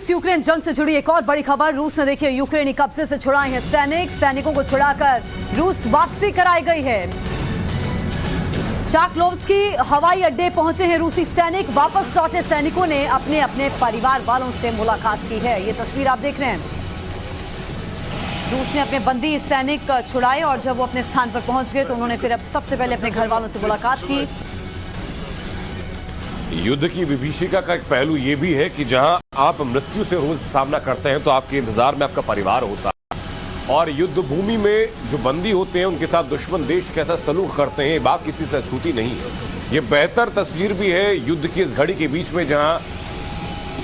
रूस यूक्रेन जंग से जुड़ी एक और बड़ी खबर। रूस ने देखिए यूक्रेनी कब्जे से छुड़ाए हैं सैनिकों को छुड़ाकर रूस वापसी कराई गई है। चाकलोव्स्की हवाई अड्डे पहुंचे हैं रूसी सैनिक। वापस लौटे सैनिकों ने अपने अपने परिवार वालों से मुलाकात की है। ये तस्वीर आप देख रहे हैं। रूस ने अपने बंदी सैनिक छुड़ाए और जब वो अपने स्थान पर पहुंच गए तो उन्होंने फिर सबसे पहले अपने घर वालों से मुलाकात की। युद्ध की विभीषिका का एक पहलू ये भी है कि जहां आप मृत्यु से रोज सामना करते हैं तो आपके इंतजार में आपका परिवार होता है, और युद्ध भूमि में जो बंदी होते हैं उनके साथ दुश्मन देश कैसा सलूक करते हैं बात किसी से अछूती नहीं है। ये बेहतर तस्वीर भी है युद्ध की इस घड़ी के बीच में जहां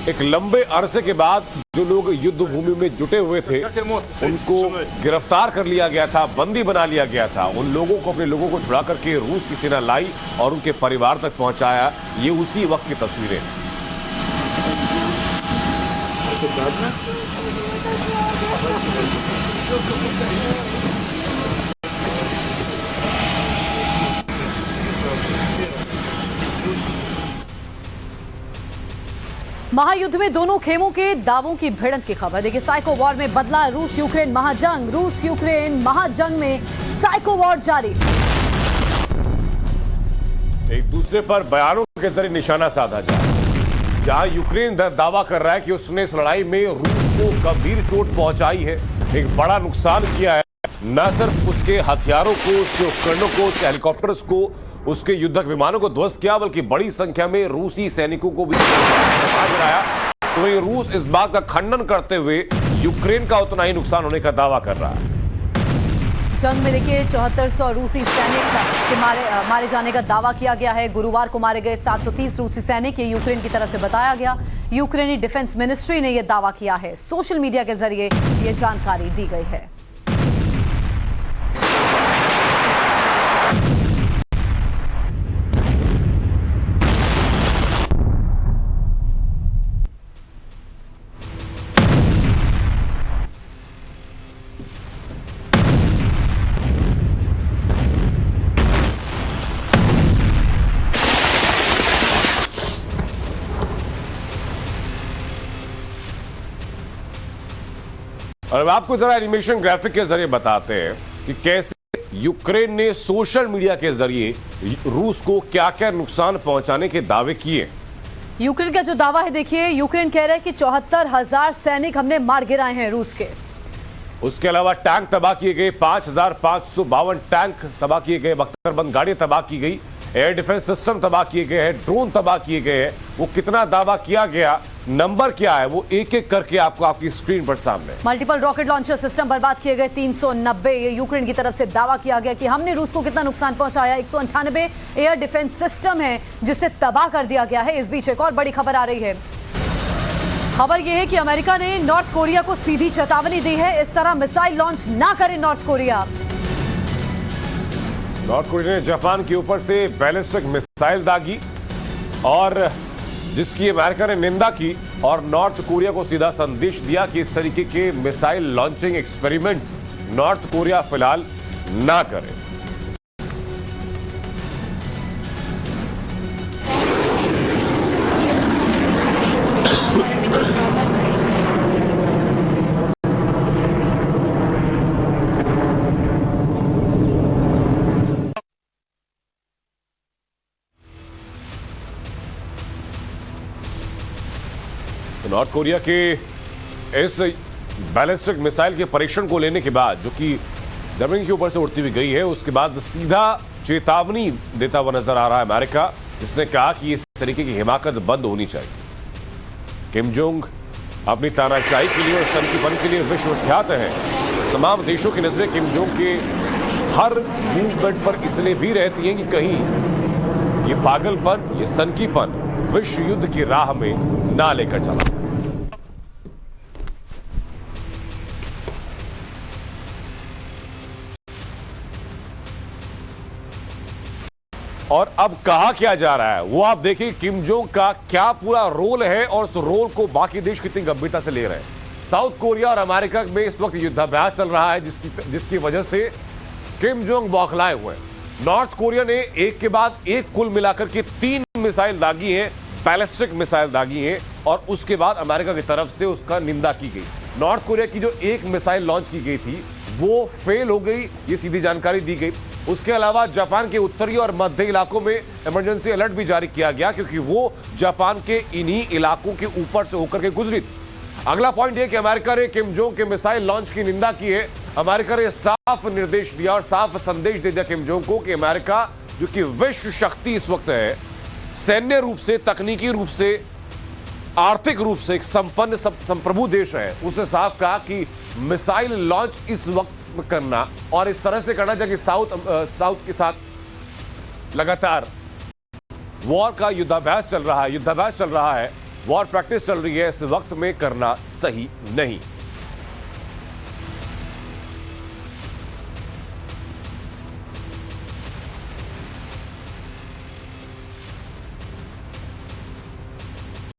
एक लंबे अरसे के बाद जो लोग युद्ध भूमि में जुटे हुए थे उनको गिरफ्तार कर लिया गया था, बंदी बना लिया गया था। उन लोगों को, अपने लोगों को छुड़ा करके रूस की सेना लाई और उनके परिवार तक पहुंचाया। ये उसी वक्त की तस्वीरें हैं। महायुद्ध में दोनों खेमों के दावों की भिड़ंत की खबर। देखिए साइको वॉर में बदला रूस यूक्रेन महाजंग। रूस यूक्रेन महाजंग में साइको वॉर जारी। एक दूसरे पर बयानों के जरिए निशाना साधा जा रहा है। जहां यूक्रेन दावा कर रहा है कि उसने इस लड़ाई में रूस को गंभीर चोट पहुंचाई है, एक बड़ा नुकसान किया है। न सिर्फ उसके हथियारों को, उसके उपकरणों को, उसके हेलीकॉप्टर्स को, उसके युद्धक विमानों को ध्वस्त किया, बल्कि बड़ी संख्या में रूसी सैनिकों को भी गिराया। तो वहीं रूस इस बात का खंडन करते हुए यूक्रेन का उतना ही नुकसान होने का दावा कर रहा है। जंग में देखिए 7400 रूसी सैनिक के मारे जाने का दावा किया गया है। गुरुवार को मारे गए 730 रूसी सैनिक, ये यूक्रेन की तरफ से बताया गया। यूक्रेनी डिफेंस मिनिस्ट्री ने यह दावा किया है। सोशल मीडिया के जरिए यह जानकारी दी गई है। और अब आपको जरा एनिमेशन ग्राफिक के जरिए बताते हैं कि कैसे यूक्रेन ने सोशल मीडिया के जरिए रूस को क्या क्या नुकसान पहुंचाने के दावे किए। यूक्रेन का जो दावा है देखिए, यूक्रेन कह रहा है कि 74,000 सैनिक हमने मार गिराए हैं रूस के। उसके अलावा टैंक तबाह किए गए, 5,552 टैंक तबाह किए गए, बख्तरबंद गाड़ियां तबाह की गई, एयर डिफेंस सिस्टम तबाह किए गए हैं, ड्रोन तबाह किए गए हैं। वो कितना दावा किया गया, नंबर क्या है, वो एक एक करके आपको आपकी स्क्रीन पर सामने। मल्टीपल रॉकेट लॉन्चर सिस्टम बर्बाद किए गए 390। ये यूक्रेन की तरफ से दावा किया गया कि हमने रूस को कितना नुकसान पहुंचाया। 198 एयर डिफेंस सिस्टम है जिसे तबाह कर दिया गया है। इस बीच एक और बड़ी खबर आ रही है। खबर यह है कि अमेरिका ने नॉर्थ कोरिया को सीधी चेतावनी दी है, इस तरह मिसाइल लॉन्च ना करे नॉर्थ कोरिया। नॉर्थ कोरिया ने जापान के ऊपर से बैलिस्टिक मिसाइल दागी और जिसकी अमेरिका ने निंदा की और नॉर्थ कोरिया को सीधा संदेश दिया कि इस तरीके के missile launching experiment north Korea फिलहाल ना करे। नॉर्थ कोरिया के इस बैलिस्टिक मिसाइल के परीक्षण को लेने के बाद, जो कि जमीन के ऊपर से उड़ती हुई गई है, उसके बाद सीधा चेतावनी देता हुआ नजर आ रहा है अमेरिका, जिसने कहा कि इस तरीके की हिमाकत बंद होनी चाहिए। किम जोंग अपनी तानाशाही के लिए और सनकीपन के लिए विश्वविख्यात हैं। तमाम देशों की नजरें किम जोंग के हर मूवमेंट पर इसलिए भी रहती हैं कि कहीं ये पागलपन, ये सनकीपन विश्व युद्ध की राह में ना लेकर चला। और अब कहा क्या जा रहा है वो आप देखिए। किम जोंग का क्या पूरा रोल है और उस रोल को बाकी देश कितनी गंभीरता से ले रहे हैं। साउथ कोरिया और अमेरिका में इस वक्त युद्धाभ्यास चल रहा है, जिसकी वजह से किम जोंग बौखलाए हुए हैं। नॉर्थ कोरिया ने एक के बाद एक कुल मिलाकर के 3 मिसाइल दागी हैं बैलिस्टिक मिसाइल दागी हैं और उसके बाद अमेरिका की तरफ से उसका निंदा की गई। नॉर्थ कोरिया की जो एक मिसाइल लॉन्च की गई थी वो फेल हो गई, ये सीधी जानकारी दी गई। उसके अलावा जापान के उत्तरी और मध्य इलाकों में इमरजेंसी अलर्ट भी जारी किया गया क्योंकि वो जापान के इन्हीं इलाकों के ऊपर से होकर के गुजरी। अगला पॉइंट ये कि अमेरिका ने किम जोंग के मिसाइल लॉन्च की निंदा की है। अमेरिका ने साफ निर्देश दिया और साफ संदेश दे दिया किम जोंग को कि अमेरिका जो कि विश्व शक्ति इस वक्त है, सैन्य रूप से, तकनीकी रूप से, आर्थिक रूप से एक संपन्न संप्रभु देश है, उसने साफ कहा कि मिसाइल लॉन्च इस वक्त करना और इस तरह से करना जबकि साउथ के साथ लगातार वॉर का युद्धाभ्यास चल रहा है, वॉर प्रैक्टिस चल रही है, इस वक्त में करना सही नहीं।